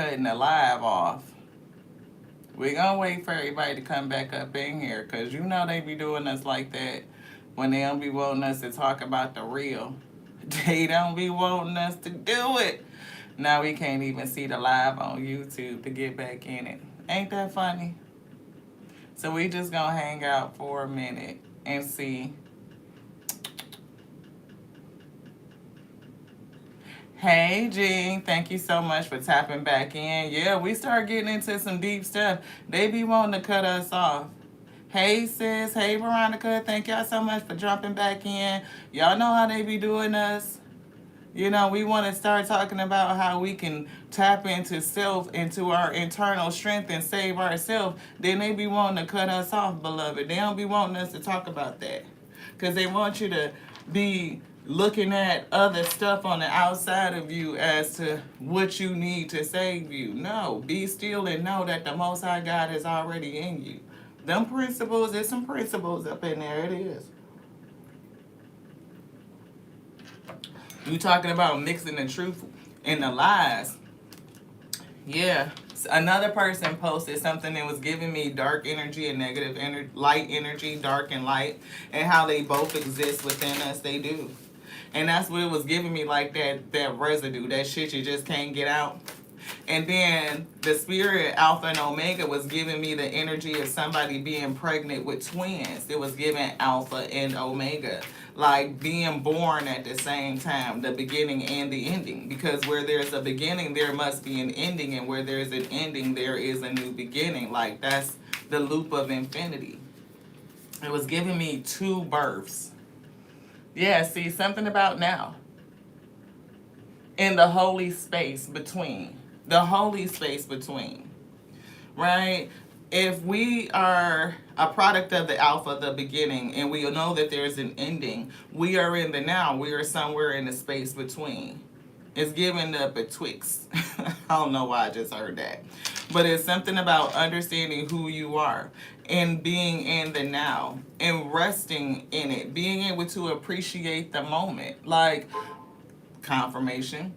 cutting the live off. We're going to wait for everybody to come back up in here because you know they be doing us like that when they don't be wanting us to talk about the real. They don't be wanting us to do it. Now we can't even see the live on YouTube to get back in it. Ain't that funny? So we just going to hang out for a minute and see. Hey, Jean, thank you so much for tapping back in. Yeah, we start getting into some deep stuff. They be wanting to cut us off. Hey, sis. Hey, Veronica. Thank y'all so much for jumping back in. Y'all know how they be doing us. You know, we want to start talking about how we can tap into self, into our internal strength and save ourselves. Then they be wanting to cut us off, beloved. They don't be wanting us to talk about that. Because they want you to be looking at other stuff on the outside of you as to what you need to save you. No, be still and know that the Most High God is already in you. Them principles, there's some principles up in there. It is. You talking about mixing the truth and the lies. Yeah. Another person posted something that was giving me dark energy and negative energy, light energy, dark and light, and how they both exist within us. They do. And that's what it was giving me, like that residue, that shit you just can't get out. And then the spirit Alpha and Omega was giving me the energy of somebody being pregnant with twins. It was giving Alpha and Omega, like being born at the same time, the beginning and the ending. Because where there's a beginning, there must be an ending. And where there's an ending, there is a new beginning. Like that's the loop of infinity. It was giving me two births. Yeah, see, something about now. In the holy space between. The holy space between. Right? If we are a product of the alpha, the beginning, and we know that there's an ending, we are in the now. We are somewhere in the space between. It's giving the betwixt. I don't know why I just heard that. But it's something about understanding who you are and being in the now and resting in it, being able to appreciate the moment. Like confirmation.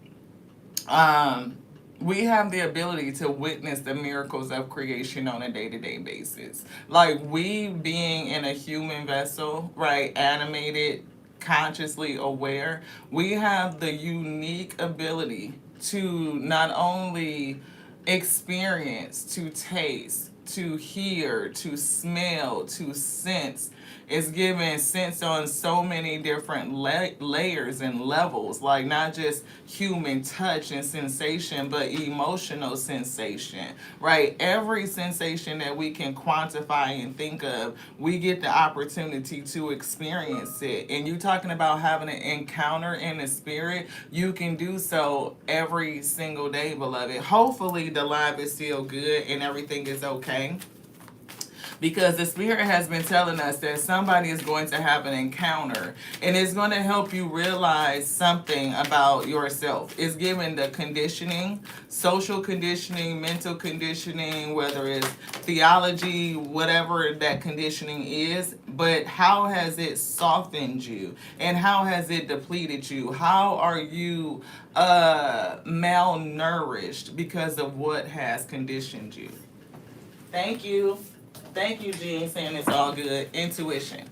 We have the ability to witness the miracles of creation on a day-to-day basis. Like we being in a human vessel, right, animated, consciously aware, we have the unique ability to not only experience, to taste, to hear, to smell, to sense. It's giving sense on so many different layers and levels, like not just human touch and sensation, but emotional sensation, right? Every sensation that we can quantify and think of, we get the opportunity to experience it. And you talking about having an encounter in the spirit, you can do so every single day, beloved. Hopefully the live is still good and everything is okay, because the spirit has been telling us that somebody is going to have an encounter and it's going to help you realize something about yourself. It's given the conditioning, social conditioning, mental conditioning, whether it's theology, whatever that conditioning is, but how has it softened you and how has it depleted you? How are you malnourished because of what has conditioned you? Thank you. Thank you, Jean, saying it's all good. Intuition.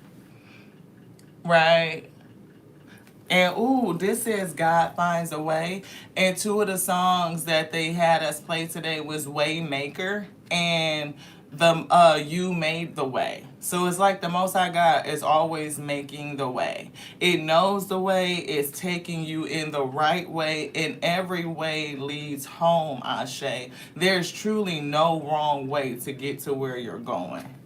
Right? And ooh, this says God finds a way. And two of the songs that they had us play today was Waymaker and the You Made the Way. So it's like the Most High God is always making the way. It knows the way, it's taking you in the right way, and every way leads home, Ashe. There's truly no wrong way to get to where you're going.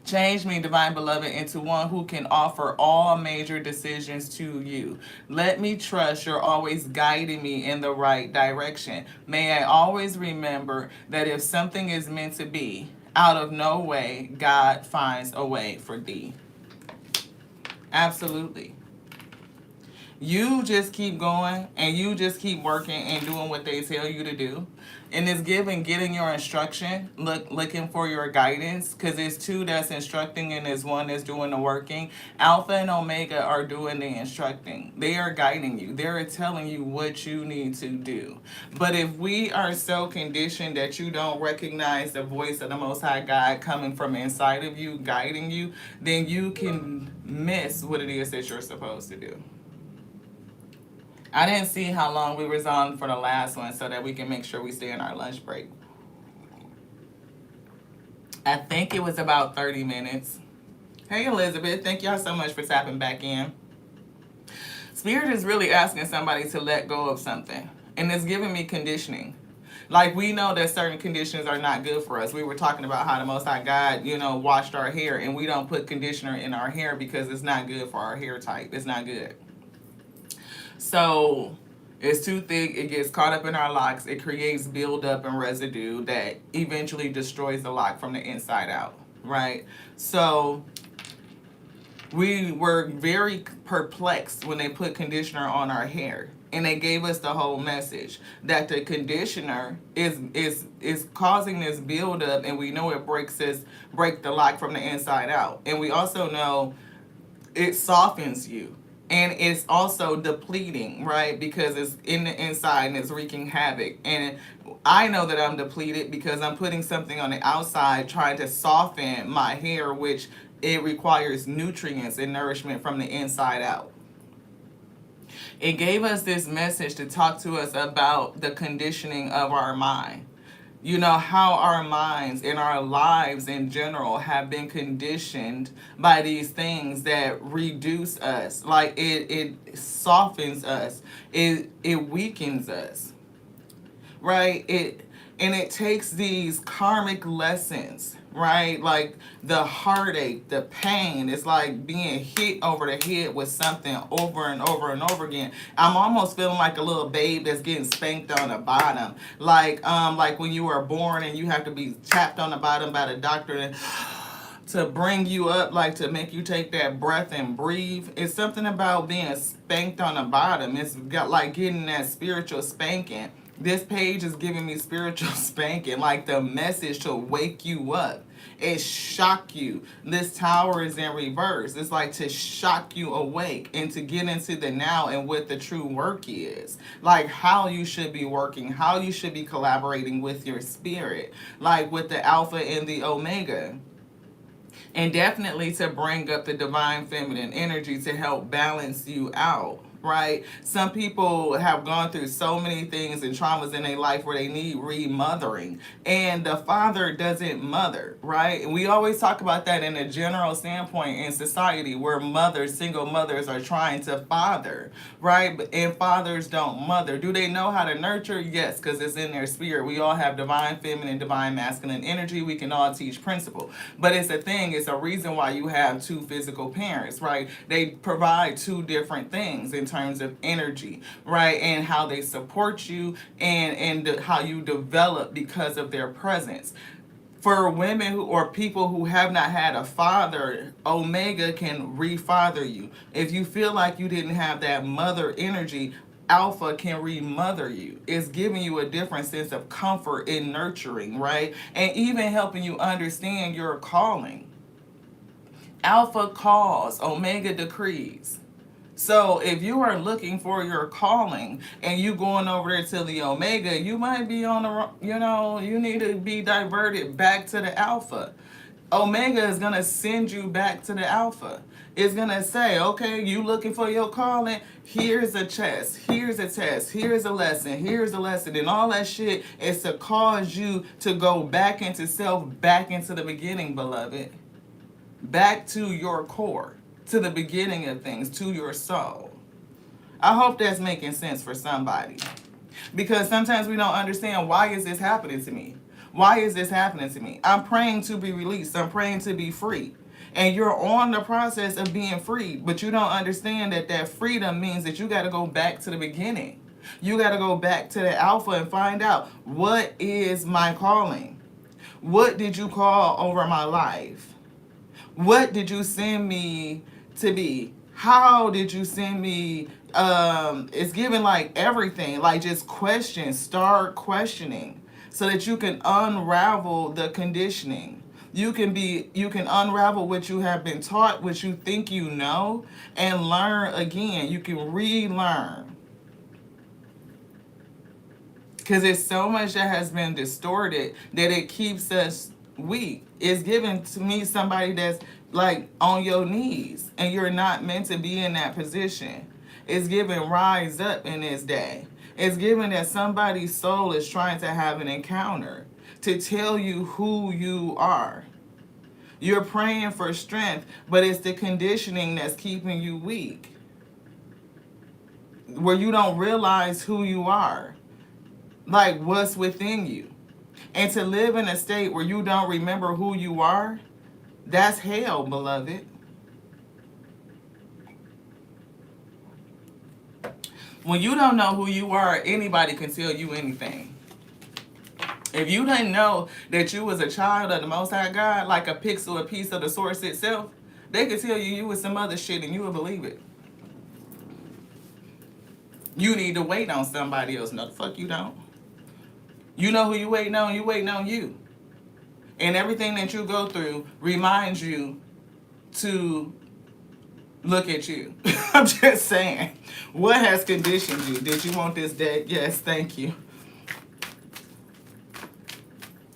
Change me, divine beloved, into one who can offer all major decisions to you. Let me trust you're always guiding me in the right direction. May I always remember that if something is meant to be, out of no way, God finds a way for thee. Absolutely. You just keep going and you just keep working and doing what they tell you to do. And it's getting your instruction, looking for your guidance, because it's two that's instructing and there's one that's doing the working. Alpha and Omega are doing the instructing. They are guiding you. They're telling you what you need to do. But if we are so conditioned that you don't recognize the voice of the Most High God coming from inside of you, guiding you, then you can miss what it is that you're supposed to do. I didn't see how long we was on for the last one so that we can make sure we stay in our lunch break. I think it was about 30 minutes. Hey, Elizabeth. Thank y'all so much for tapping back in. Spirit is really asking somebody to let go of something. And it's giving me conditioning. Like, we know that certain conditions are not good for us. We were talking about how the Most High God, washed our hair. And we don't put conditioner in our hair because it's not good for our hair type. It's not good. So it's too thick, it gets caught up in our locks, it creates buildup and residue that eventually destroys the lock from the inside out, right? So we were very perplexed when they put conditioner on our hair. And they gave us the whole message that the conditioner is causing this buildup, and we know it break the lock from the inside out. And we also know it softens you. And it's also depleting, right? Because it's in the inside and it's wreaking havoc. And I know that I'm depleted because I'm putting something on the outside trying to soften my hair, which it requires nutrients and nourishment from the inside out. It gave us this message to talk to us about the conditioning of our mind. How our minds and our lives in general have been conditioned by these things that reduce us. Like, it softens us. It weakens us. Right? It takes these karmic lessons, right? Like the heartache, the pain. It's like being hit over the head with something over and over and over again. I'm almost feeling like a little babe that's getting spanked on the bottom. Like when you are born and you have to be tapped on the bottom by the doctor to bring you up, like to make you take that breath and breathe. It's something about being spanked on the bottom. It's got like getting that spiritual spanking. This page is giving me spiritual spanking, like the message to wake you up. It shock you. This tower is in reverse. It's like to shock you awake and to get into the now and what the true work is. Like how you should be working, how you should be collaborating with your spirit, like with the Alpha and the Omega. And definitely to bring up the divine feminine energy to help balance you out. Right? Some people have gone through so many things and traumas in their life where they need remothering. And the father doesn't mother, right? And we always talk about that in a general standpoint in society where single mothers are trying to father, right? And fathers don't mother. Do they know how to nurture? Yes, because it's in their spirit. We all have divine feminine, divine masculine energy. We can all teach principle. But it's a reason why you have two physical parents, right? They provide two different things in terms of energy, right? And how they support you and how you develop because of their presence. For women or people who have not had a father, Omega can refather you. If you feel like you didn't have that mother energy, Alpha can remother you. It's giving you a different sense of comfort in nurturing, right? And even helping you understand your calling. Alpha calls, Omega decrees. So if you are looking for your calling and you going over there to the Omega, you might be on the, you need to be diverted back to the Alpha. Omega is going to send you back to the Alpha. It's going to say, okay, you looking for your calling? Here's a test. Here's a test. Here's a lesson. Here's a lesson. And all that shit is to cause you to go back into self, back into the beginning, beloved. Back to your core. To the beginning of things, to your soul. I hope that's making sense for somebody. Because sometimes we don't understand, why is this happening to me? Why is this happening to me? I'm praying to be released. I'm praying to be free. And you're on the process of being free, but you don't understand that freedom means that you got to go back to the beginning. You got to go back to the Alpha and find out, what is my calling? What did you call over my life? What did you send me to be? How did you send me It's given like everything, like just question, start questioning, so that you can unravel the conditioning. You can unravel what you have been taught, what you think you know, and learn again. You can relearn, because there's so much that has been distorted that it keeps us weak. It's given to me somebody that's like on your knees, and you're not meant to be in that position. It's given rise up in this day. It's given that somebody's soul is trying to have an encounter to tell you who you are. You're praying for strength, but it's the conditioning that's keeping you weak, where you don't realize who you are, like what's within you. And to live in a state where you don't remember who you are, that's hell, beloved. When you don't know who you are, anybody can tell you anything. If you didn't know that you was a child of the Most High God, like a pixel, a piece of the source itself, they could tell you was some other shit and you would believe it. You need to wait on somebody else. No, the fuck you don't. You know who you waiting on? You waiting on you. And everything that you go through reminds you to look at you. I'm just saying. What has conditioned you? Did you want this deck? Yes, thank you.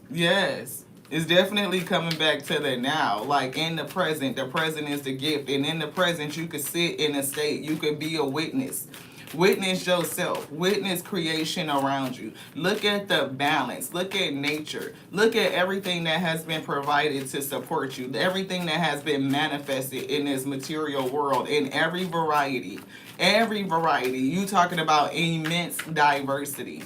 Yes. It's definitely coming back to the now. Like in the present is the gift. And in the present, you could sit in a state. You could be a witness. Witness yourself. Witness creation around you. Look at the balance. Look at nature. Look at everything that has been provided to support you. Everything that has been manifested in this material world in every variety. Every variety. You talking about immense diversity.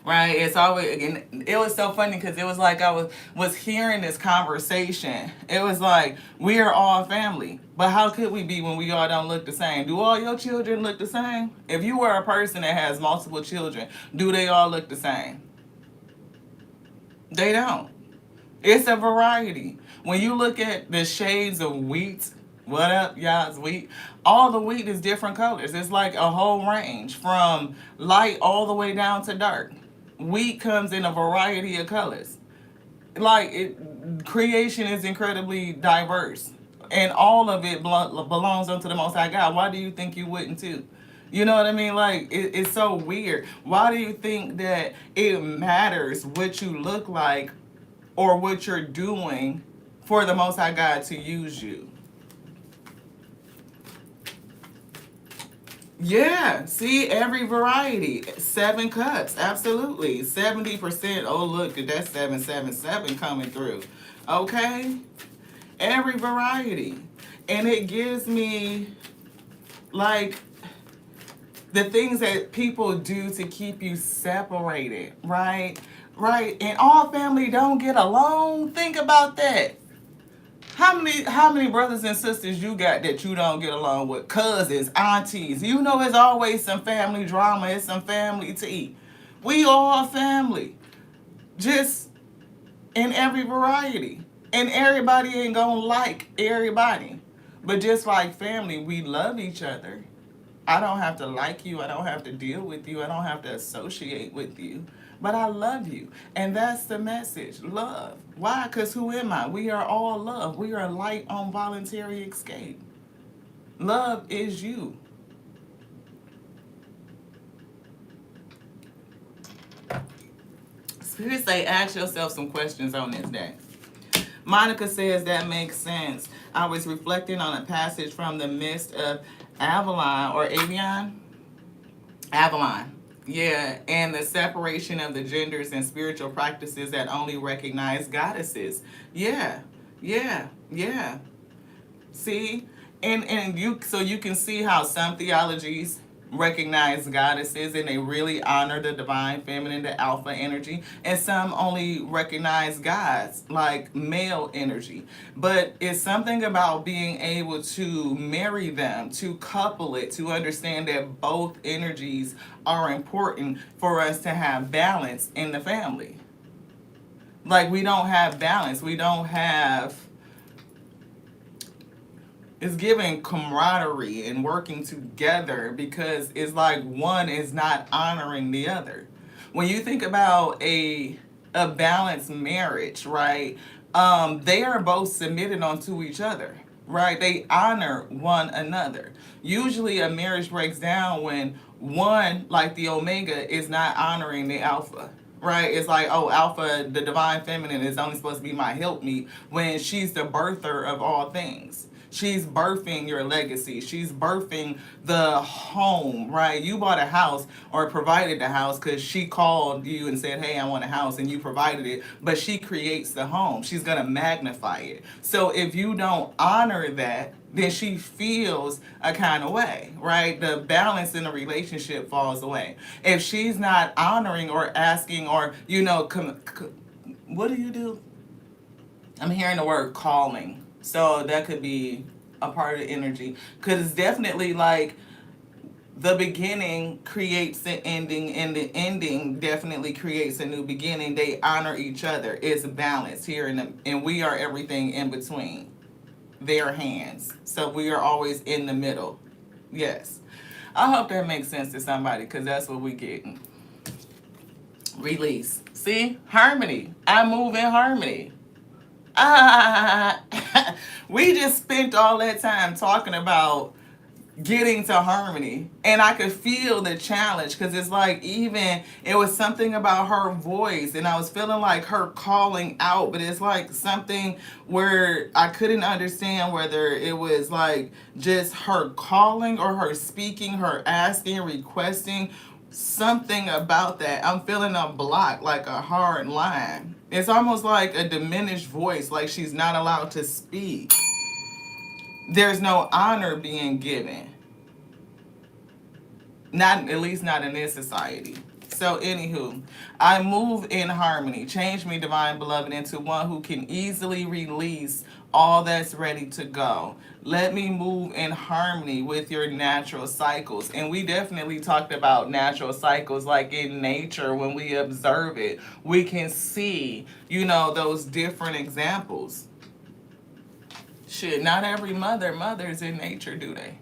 Right, it's always, and it was so funny because it was like I was hearing this conversation. It was like, we are all family, but how could we be when we all don't look the same? Do all your children look the same? If you were a person that has multiple children, do they all look the same? They don't. It's a variety. When you look at the shades of wheat, what up, y'all? It's wheat. All the wheat is different colors. It's like a whole range from light all the way down to dark. Wheat comes in a variety of colors. Creation is incredibly diverse, and all of it belongs unto the Most High God. Why do you think you wouldn't too? You know what I mean? Like, it's so weird. Why do you think that it matters what you look like or what you're doing for the Most High God to use you? Yeah, see, every variety. 7 cups, absolutely. 70%. Oh, look, that's 777 coming through. Okay? Every variety. And it gives me, like, the things that people do to keep you separated, right? Right? And all family don't get along. Think about that. How many brothers and sisters you got that you don't get along with? Cousins, aunties. You know it's always some family drama, it's some family tea. We all family. Just in every variety. And everybody ain't gonna like everybody. But just like family, we love each other. I don't have to like you. I don't have to deal with you. I don't have to associate with you. But I love you. And that's the message. Love. Why? Because who am I? We are all love. We are light on voluntary escape. Love is you. Spirit say, ask yourself some questions on this day. Monica says that makes sense. I was reflecting on a passage from the Mist of Avalon or Avion. Avalon. Yeah, and the separation of the genders and spiritual practices that only recognize goddesses. Yeah, yeah, yeah. See? And you, so you can see how some theologies recognize goddesses and they really honor the divine feminine, the alpha energy, and some only recognize gods, like male energy. But it's something about being able to marry them, to couple it, to understand that both energies are important for us to have balance in the family. Like, we don't have balance. We don't have It's giving camaraderie and working together because it's like one is not honoring the other. When you think about a balanced marriage, right? They are both submitted onto each other, right? They honor one another. Usually, a marriage breaks down when one, like the omega, is not honoring the alpha. Right? It's like, oh, alpha, the divine feminine, is only supposed to be my helpmeet when she's the birther of all things. She's birthing your legacy. She's birthing the home, right? You bought a house or provided the house because she called you and said, hey, I want a house, and you provided it, but she creates the home. She's going to magnify it. So if you don't honor that, then she feels a kind of way, right? The balance in the relationship falls away. If she's not honoring or asking or, what do you do? I'm hearing the word calling. So that could be a part of the energy. Because it's definitely like the beginning creates the ending, and the ending definitely creates a new beginning. They honor each other. It's balance here, and we are everything in between their hands. So we are always in the middle. Yes. I hope that makes sense to somebody because that's what we getting. Release. See? Harmony. I move in harmony. We just spent all that time talking about getting to harmony, and I could feel the challenge because it's like, even it was something about her voice and I was feeling like her calling out, but it's like something where I couldn't understand whether it was like just her calling or her speaking, her asking, requesting. Something about that, I'm feeling a block, like a hard line. It's almost like a diminished voice, like she's not allowed to speak. There's no honor being given. Not, at least not in this society. So anywho, I move in harmony. Change me, divine beloved, into one who can easily release all that's ready to go. Let me move in harmony with your natural cycles. And we definitely talked about natural cycles, like in nature, when we observe it, we can see, those different examples. Shit, not every mother's in nature, do they?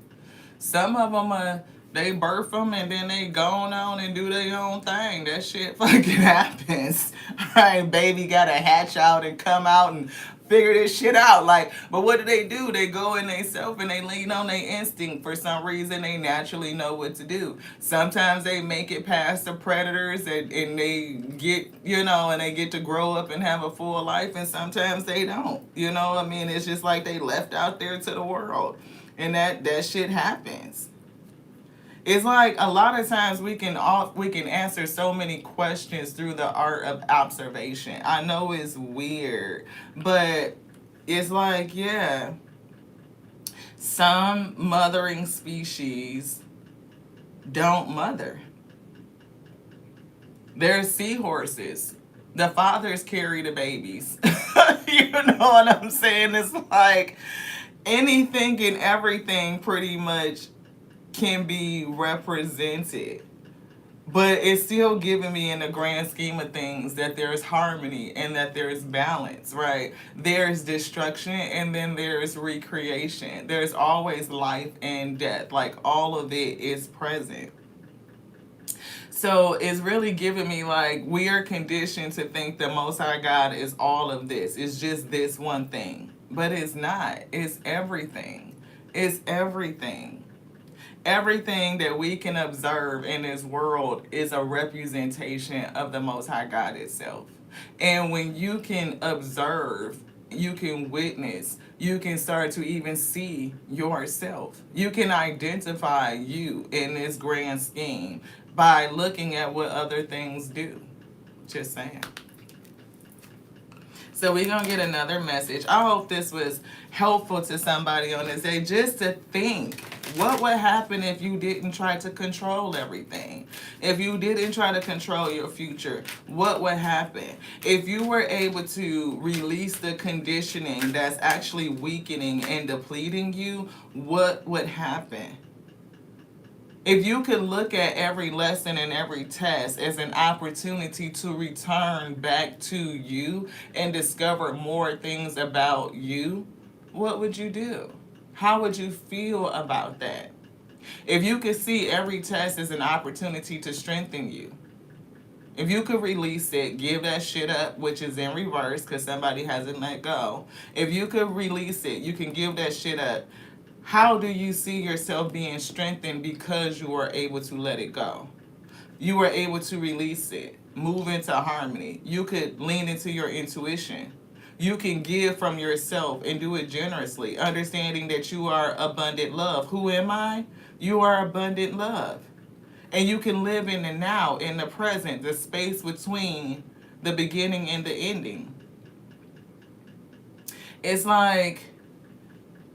Some of them they birth them and then they go on and do their own thing. That shit fucking happens. Right, baby gotta hatch out and come out and figure this shit out. Like, but what do? They go in they self and they lean on their instinct. For some reason, they naturally know what to do. Sometimes they make it past the predators and they get, and they get to grow up and have a full life. And sometimes they don't. It's just like they left out there to the world. And that shit happens. It's like a lot of times we can answer so many questions through the art of observation. I know it's weird, but it's like, yeah, some mothering species don't mother. There's seahorses. The fathers carry the babies. You know what I'm saying? It's like anything and everything pretty much can be represented, but it's still giving me, in the grand scheme of things, that there's harmony and that there's balance, right? There's destruction and then there's recreation. There's always life and death. Like, all of it is present. So it's really giving me, like, we are conditioned to think the Most High God is all of this. It's just this one thing. But it's not. It's everything. It's everything. Everything that we can observe in this world is a representation of the Most High God itself. And when you can observe, you can witness, you can start to even see yourself. You can identify you in this grand scheme by looking at what other things do. Just saying. So we're going to get another message. I hope this was helpful to somebody on this day, just to think, what would happen if you didn't try to control everything? If you didn't try to control your future, what would happen? If you were able to release the conditioning that's actually weakening and depleting you, what would happen? If you could look at every lesson and every test as an opportunity to return back to you and discover more things about you, what would you do? How would you feel about that? If you could see every test as an opportunity to strengthen you, if you could release it, give that shit up, which is in reverse because somebody hasn't let go. If you could release it, you can give that shit up. How do you see yourself being strengthened because you were able to let it go? You were able to release it, move into harmony. You could lean into your intuition. You can give from yourself and do it generously, understanding that you are abundant love. Who am I? You are abundant love. And you can live in the now, in the present, the space between the beginning and the ending. It's like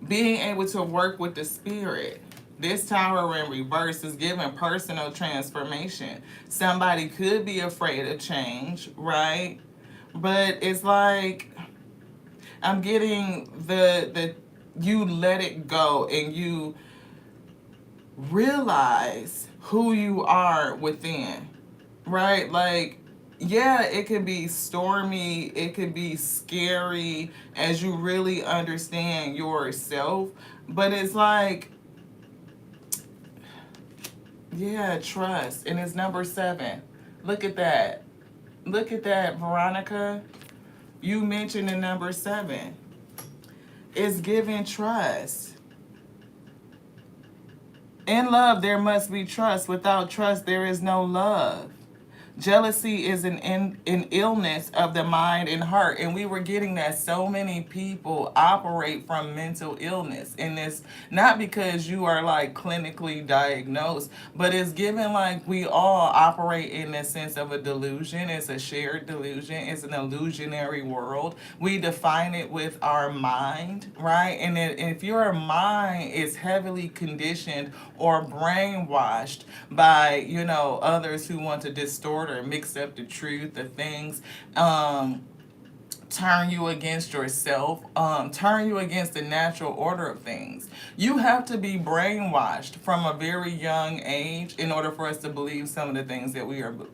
being able to work with the spirit. This tower in reverse is giving personal transformation. Somebody could be afraid of change, right? But it's like I'm getting the you let it go and you realize who you are within, right? Like, yeah, it could be stormy, it could be scary as you really understand yourself, but it's like, yeah, trust. And it's number 7. Look at that. Look at that, Veronica. You mentioned the number 7. It's giving trust. In love, there must be trust. Without trust, there is no love. Jealousy is an illness of the mind and heart. And we were getting that so many people operate from mental illness. And it's not because you are like clinically diagnosed, but it's given like we all operate in the sense of a delusion. It's a shared delusion. It's an illusionary world. We define it with our mind, right? And if your mind is heavily conditioned or brainwashed by, others who want to distort or mix up the truth of things, turn you against yourself, turn you against the natural order of things. You have to be brainwashed from a very young age in order for us to believe some of the things that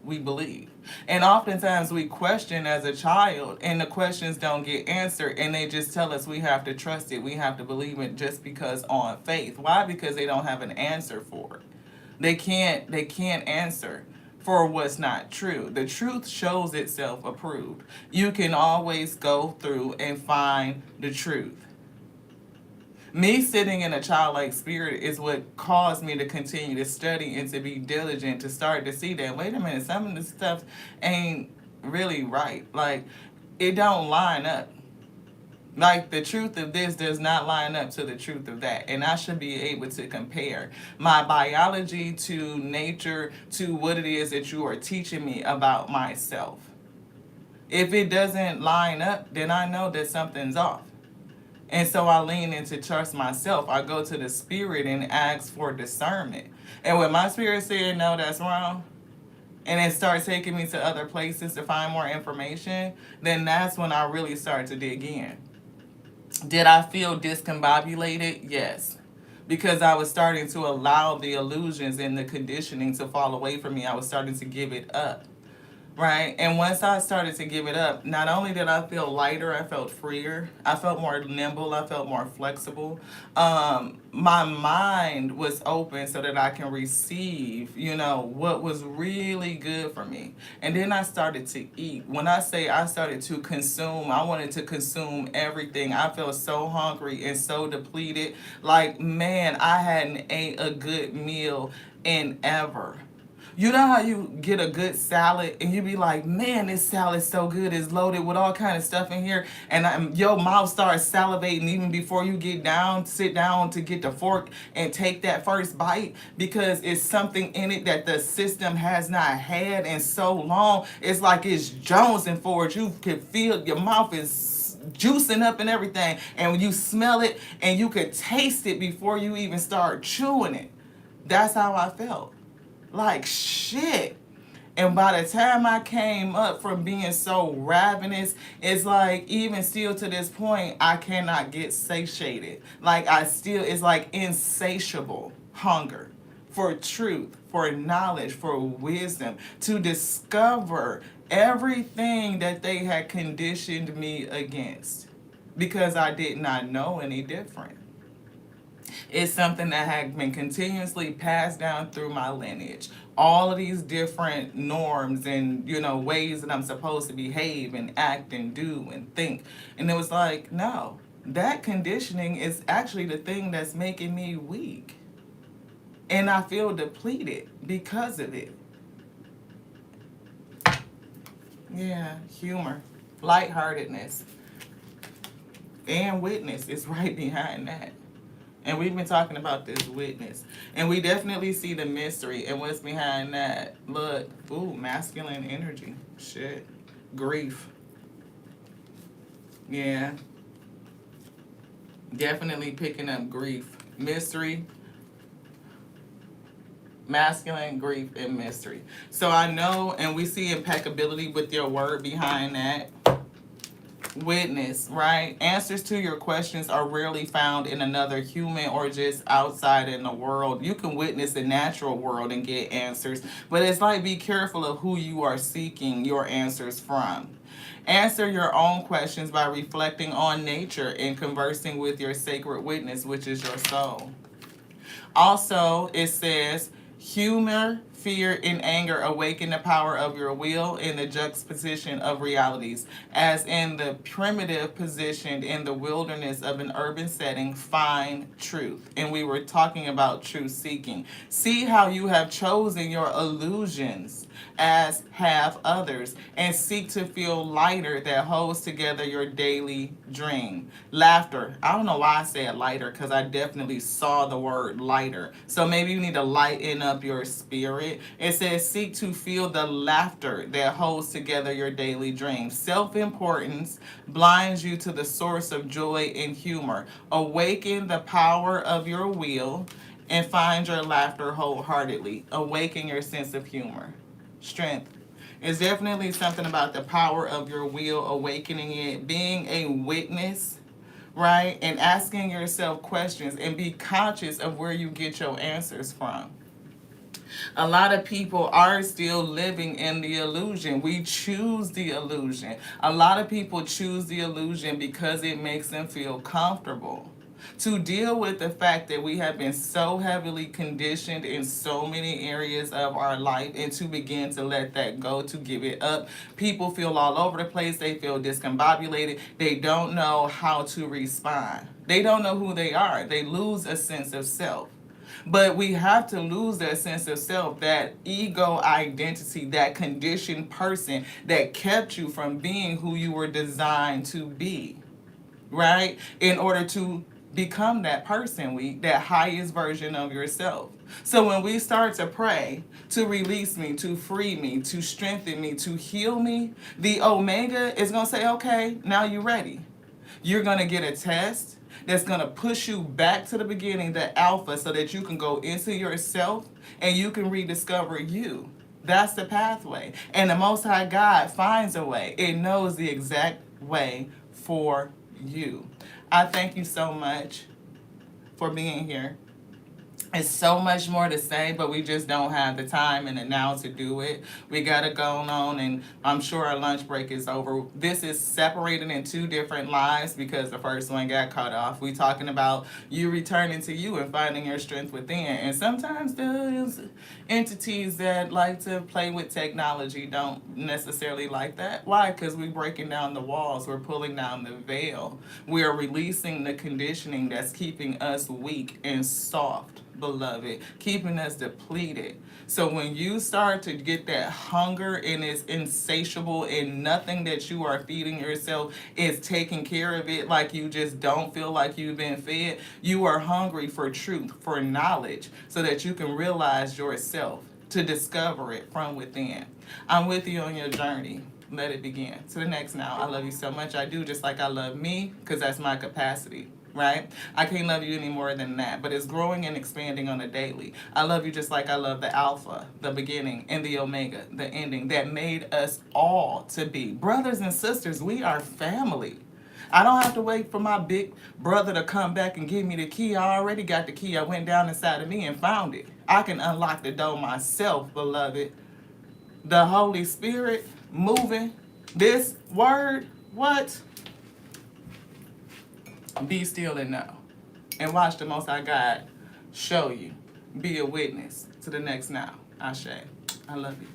we believe. And oftentimes we question as a child and the questions don't get answered and they just tell us we have to trust it, we have to believe it just because on faith. Why? Because they don't have an answer for it. They can't answer for what's not true. The truth shows itself approved. You can always go through and find the truth. Me sitting in a childlike spirit is what caused me to continue to study and to be diligent, to start to see that, wait a minute, some of this stuff ain't really right. Like, it don't line up. Like, the truth of this does not line up to the truth of that. And I should be able to compare my biology to nature to what it is that you are teaching me about myself. If it doesn't line up, then I know that something's off. And so I lean into trust myself. I go to the spirit and ask for discernment. And when my spirit said, no, that's wrong, and it starts taking me to other places to find more information, then that's when I really start to dig in. Did I feel discombobulated? Yes. Because I was starting to allow the illusions and the conditioning to fall away from me. I was starting to give it up. Right? And once I started to give it up, not only did I feel lighter, I felt freer. I felt more nimble. I felt more flexible. My mind was open so that I can receive, what was really good for me. And then I started to eat. When I say I started to consume, I wanted to consume everything. I felt so hungry and so depleted. Like, man, I hadn't ate a good meal in ever. You know how you get a good salad and you be like, man, this salad's so good. It's loaded with all kind of stuff in here. And your mouth starts salivating even before you sit down to get the fork and take that first bite because it's something in it that the system has not had in so long. It's like it's jonesing for it. You can feel your mouth is juicing up and everything. And when you smell it and you could taste it before you even start chewing it. That's how I felt. Like shit. And by the time I came up from being so ravenous, it's like even still to this point, I cannot get satiated. Like it's like insatiable hunger for truth, for knowledge, for wisdom, to discover everything that they had conditioned me against because I did not know any different. It's something that had been continuously passed down through my lineage. All of these different norms and, ways that I'm supposed to behave and act and do and think. And it was like, no, that conditioning is actually the thing that's making me weak. And I feel depleted because of it. Yeah, humor, lightheartedness, and witness is right behind that. And we've been talking about this witness. And we definitely see the mystery and what's behind that. Look, ooh, masculine energy. Shit. Grief. Yeah. Definitely picking up grief. Mystery, masculine, grief, and mystery. So I know, and we see impeccability with your word behind that. Witness, right? Answers to your questions are rarely found in another human or just outside in the world. You can witness the natural world and get answers, but it's like be careful of who you are seeking your answers from. Answer your own questions by reflecting on nature and conversing with your sacred witness, which is your soul. Also, it says, humor, fear, and anger awaken the power of your will in the juxtaposition of realities. As in the primitive positioned in the wilderness of an urban setting, find truth. And we were talking about truth seeking. See how you have chosen your illusions as have others, and seek to feel lighter that holds together your daily dream. Laughter. I don't know why I said lighter, because I definitely saw the word lighter. So maybe you need to lighten up your spirit. It says, seek to feel the laughter that holds together your daily dream. Self-importance blinds you to the source of joy and humor. Awaken the power of your will and find your laughter wholeheartedly. Awaken your sense of humor. Strength. It's definitely something about the power of your will, awakening it, being a witness, right? And asking yourself questions and be conscious of where you get your answers from. A lot of people are still living in the illusion. We choose the illusion. A lot of people choose the illusion because it makes them feel comfortable. To deal with the fact that we have been so heavily conditioned in so many areas of our life, and to begin to let that go, to give it up. People feel all over the place. They feel discombobulated. They don't know how to respond. They don't know who they are. They lose a sense of self. But we have to lose that sense of self, that ego identity, that conditioned person that kept you from being who you were designed to be, right? In order to become that person, that highest version of yourself. So when we start to pray to release me, to free me, to strengthen me, to heal me, the Omega is going to say, okay, now you're ready. You're going to get a test that's going to push you back to the beginning, the alpha, so that you can go into yourself and you can rediscover you. That's the pathway. And the Most High God finds a way. It knows the exact way for you. I thank you so much for being here. It's so much more to say, but we just don't have the time and the now to do it. We got to go on, and I'm sure our lunch break is over. This is separated in two different lives because the first one got cut off. We talking about you returning to you and finding your strength within. And sometimes there's entities that like to play with technology don't necessarily like that. Why? Because we're breaking down the walls. We're pulling down the veil. We are releasing the conditioning that's keeping us weak and soft, beloved, keeping us depleted. So when you start to get that hunger and it's insatiable and nothing that you are feeding yourself is taking care of it, like you just don't feel like you've been fed, you are hungry for truth, for knowledge, so that you can realize yourself, to discover it from within. I'm with you on your journey. Let it begin. To the next now. I love you so much. I do, just like I love me, because that's my capacity. Right? I can't love you any more than that, but it's growing and expanding on a daily. I love you just like I love the Alpha, the beginning, and the Omega, the ending, that made us all to be. Brothers and sisters, we are family. I don't have to wait for my big brother to come back and give me the key. I already got the key. I went down inside of me and found it. I can unlock the door myself, beloved. The Holy Spirit moving. This word, what? Be still and know and watch the Most High God show you. Be a witness to the next now. Ashe. I love you.